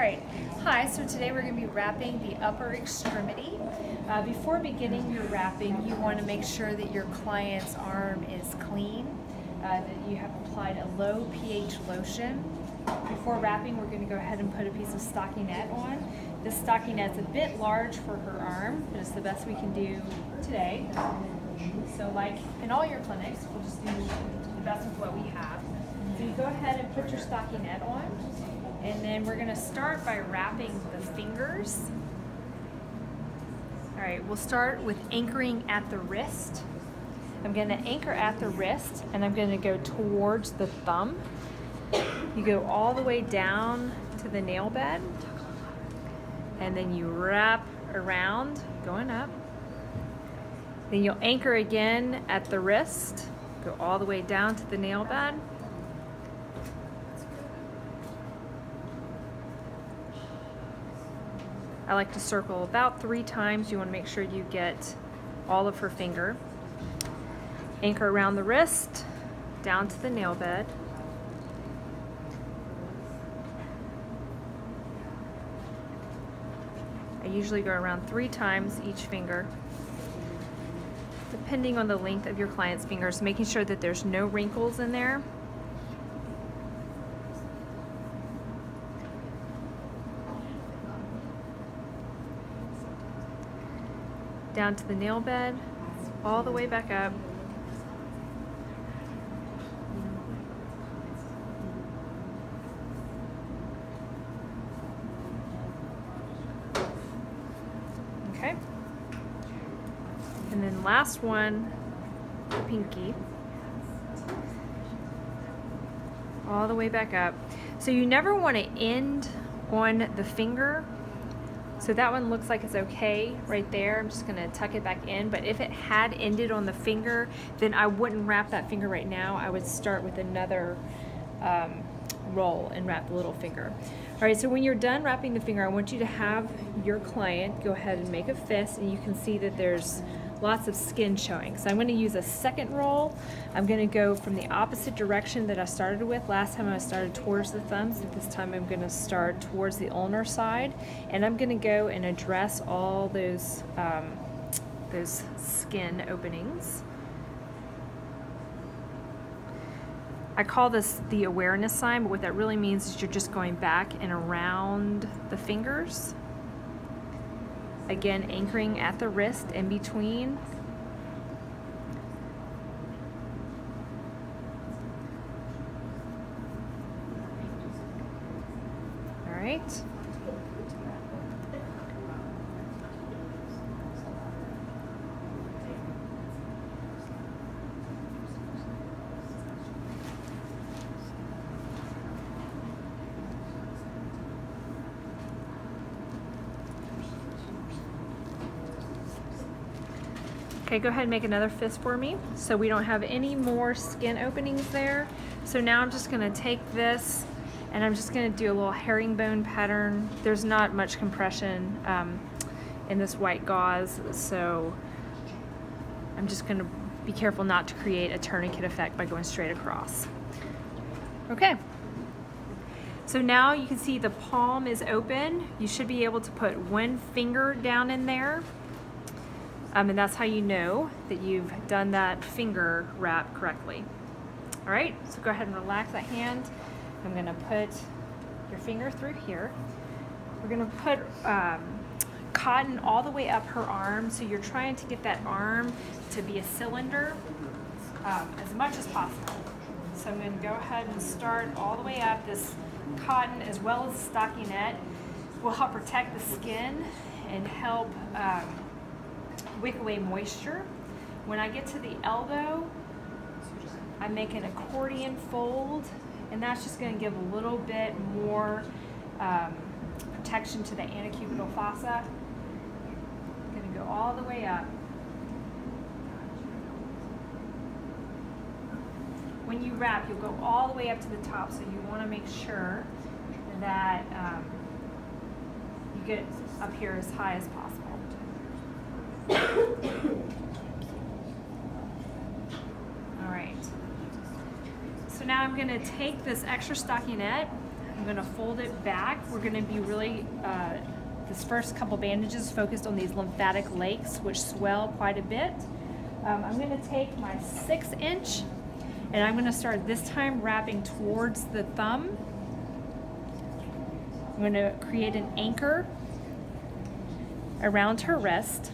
right, hi, so today we're going to be wrapping the upper extremity. Before beginning your wrapping, you want to make sure that your client's arm is clean, that you have applied a low pH lotion. Before wrapping, we're going to go ahead and put a piece of stockinette on. This stockinette's a bit large for her arm, but it's the best we can do today. So like in all your clinics, we'll just do the best with what we have. So you go ahead and put your stockinette on, and then we're going to start by wrapping the fingers. All right, we'll start with anchoring at the wrist. I'm going to anchor at the wrist, and I'm going to go towards the thumb. You go all the way down to the nail bed, and then you wrap around, going up. Then you'll anchor again at the wrist, go all the way down to the nail bed. I like to circle about 3 times. You want to make sure you get all of her finger. Anchor around the wrist, down to the nail bed. I usually go around 3 times each finger, depending on the length of your client's fingers, making sure that there's no wrinkles in there. Down to the nail bed, all the way back up. Okay. And then last one, pinky. All the way back up. So you never want to end on the finger. So that one looks like it's okay right there. I'm just gonna tuck it back in, but if it had ended on the finger, then I wouldn't wrap that finger right now. I would start with another roll and wrap the little finger. All right, so when you're done wrapping the finger, I want you to have your client go ahead and make a fist, and you can see that there's lots of skin showing. So I'm going to use a second roll. I'm going to go from the opposite direction that I started with. Last time I started towards the thumbs, and this time I'm going to start towards the ulnar side, and I'm going to go and address all those skin openings. I call this the awareness sign, but what that really means is you're just going back and around the fingers. Again, anchoring at the wrist in between. All right. Okay, go ahead and make another fist for me so we don't have any more skin openings there. So now I'm just gonna take this and I'm just gonna do a little herringbone pattern. There's not much compression in this white gauze, so I'm just gonna be careful not to create a tourniquet effect by going straight across. Okay. So now you can see the palm is open. You should be able to put one finger down in there. And that's how you know that you've done that finger wrap correctly. All right, so go ahead and relax that hand. I'm gonna put your finger through here. We're gonna put cotton all the way up her arm, so you're trying to get that arm to be a cylinder as much as possible. So I'm gonna go ahead and start all the way up. This cotton, as well as the stockinette, will help protect the skin and help wick away moisture. When I get to the elbow, I make an accordion fold, and that's just going to give a little bit more protection to the antecubital fossa. I'm going to go all the way up. When you wrap, you'll go all the way up to the top, so you want to make sure that you get up here as high as possible. All right. So now I'm going to take this extra stockinette, I'm gonna fold it back. We're gonna be really, this first couple bandages focused on these lymphatic lakes, which swell quite a bit. I'm gonna take my 6-inch and I'm gonna start this time wrapping towards the thumb. I'm gonna create an anchor around her wrist.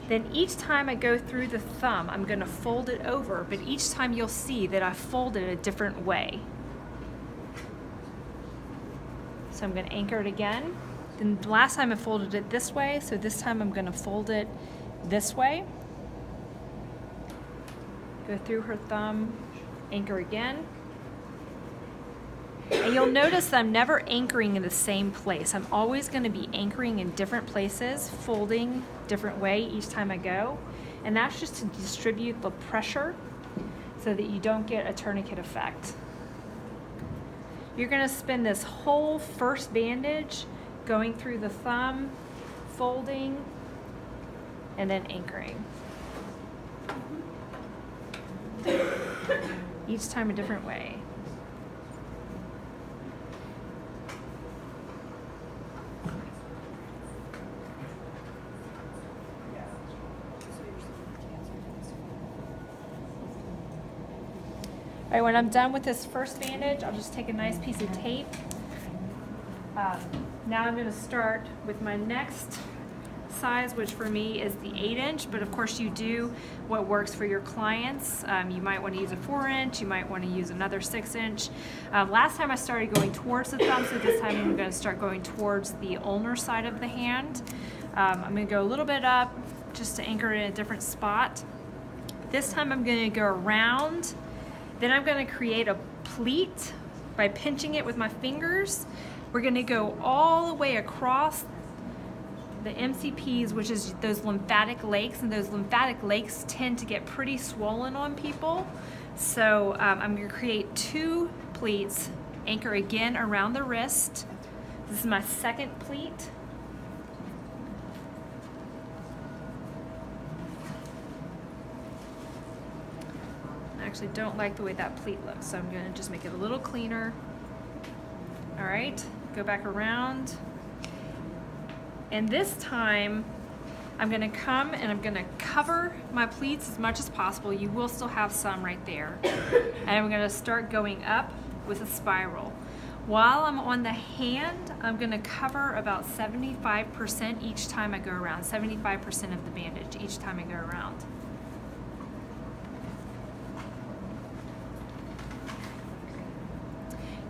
Then each time I go through the thumb, I'm gonna fold it over, but each time you'll see that I fold it a different way. So I'm gonna anchor it again. Then the last time I folded it this way, so this time I'm gonna fold it this way. Go through her thumb, anchor again. And you'll notice that I'm never anchoring in the same place. I'm always going to be anchoring in different places, folding different way each time I go. And that's just to distribute the pressure so that you don't get a tourniquet effect. You're going to spend this whole first bandage going through the thumb, folding, and then anchoring. Each time a different way. All right, when I'm done with this first bandage, I'll just take a nice piece of tape. Now I'm going to start with my next size, which for me is the 8-inch, but of course you do what works for your clients. You might want to use a 4-inch, you might want to use another 6-inch. Last time I started going towards the thumb, so this time I'm going to start going towards the ulnar side of the hand. I'm going to go a little bit up just to anchor it in a different spot. This time I'm going to go around. Then I'm going to create a pleat by pinching it with my fingers. We're going to go all the way across the MCPs, which is those lymphatic lakes, and those lymphatic lakes tend to get pretty swollen on people. So I'm going to create 2 pleats, anchor again around the wrist. This is my second pleat. I actually don't like the way that pleat looks, so I'm going to just make it a little cleaner. All right, go back around. And this time, I'm going to come and I'm going to cover my pleats as much as possible. You will still have some right there. And I'm going to start going up with a spiral. While I'm on the hand, I'm going to cover about 75% each time I go around, 75% of the bandage each time I go around.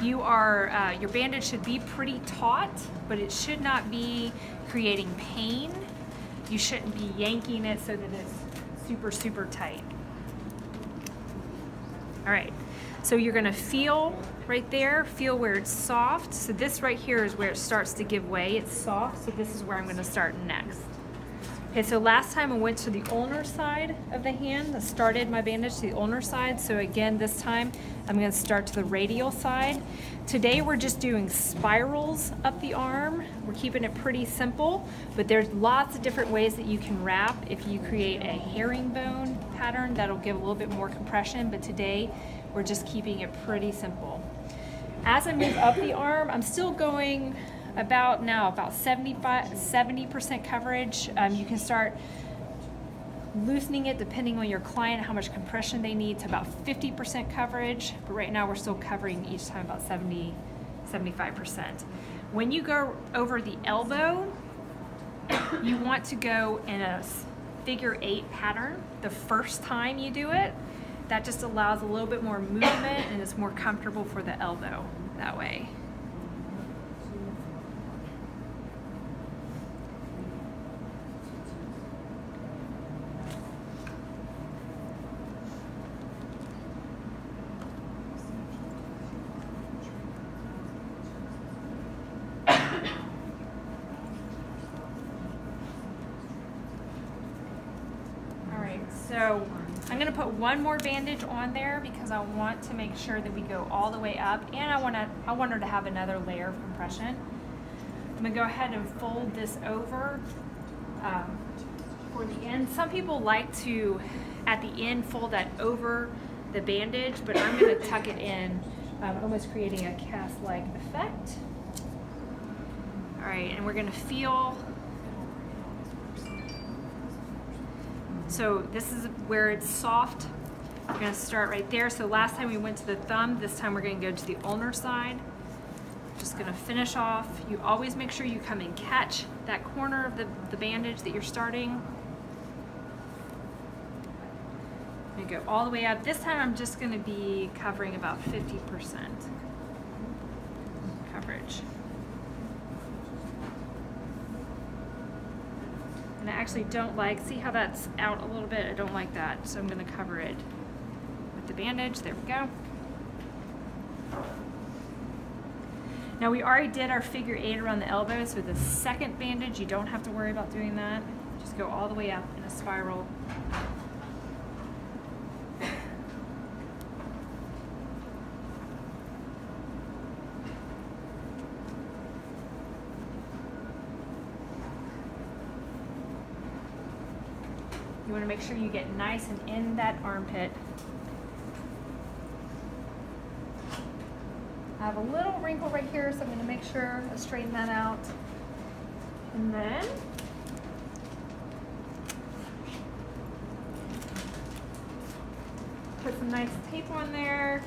Your bandage should be pretty taut, but it should not be creating pain. You shouldn't be yanking it so that it's super, super tight. All right, so you're gonna feel right there, feel where it's soft. So this right here is where it starts to give way. It's soft, so this is where I'm gonna start next. Okay, so last time I went to the ulnar side of the hand. I started my bandage to the ulnar side. So again, this time I'm going to start to the radial side. Today we're just doing spirals up the arm. We're keeping it pretty simple, but there's lots of different ways that you can wrap. If you create a herringbone pattern, that'll give a little bit more compression, but today we're just keeping it pretty simple. As I move up the arm, I'm still going about 70% coverage. You can start loosening it depending on your client, how much compression they need, to about 50% coverage. But right now we're still covering each time about 75%. When you go over the elbow, you want to go in a figure 8 pattern the first time you do it. That just allows a little bit more movement and it's more comfortable for the elbow that way. So I'm going to put one more bandage on there because I want to make sure that we go all the way up, and I want her to have another layer of compression. I'm going to go ahead and fold this over for the end. Some people like to, at the end, fold that over the bandage, but I'm going to tuck it in almost creating a cast-like effect. All right, and we're gonna feel. So this is where it's soft. We're gonna start right there. So last time we went to the thumb, this time we're gonna go to the ulnar side. Just gonna finish off. You always make sure you come and catch that corner of the bandage that you're starting. I'm gonna go all the way up. This time I'm just gonna be covering about 50% coverage. And I actually don't like, see how that's out a little bit? I don't like that, so I'm gonna cover it with the bandage. There we go. Now we already did our figure 8 around the elbow, so the second bandage, you don't have to worry about doing that. Just go all the way up in a spiral. You want to make sure you get nice and in that armpit. I have a little wrinkle right here, so I'm going to make sure I straighten that out. And then put some nice tape on there.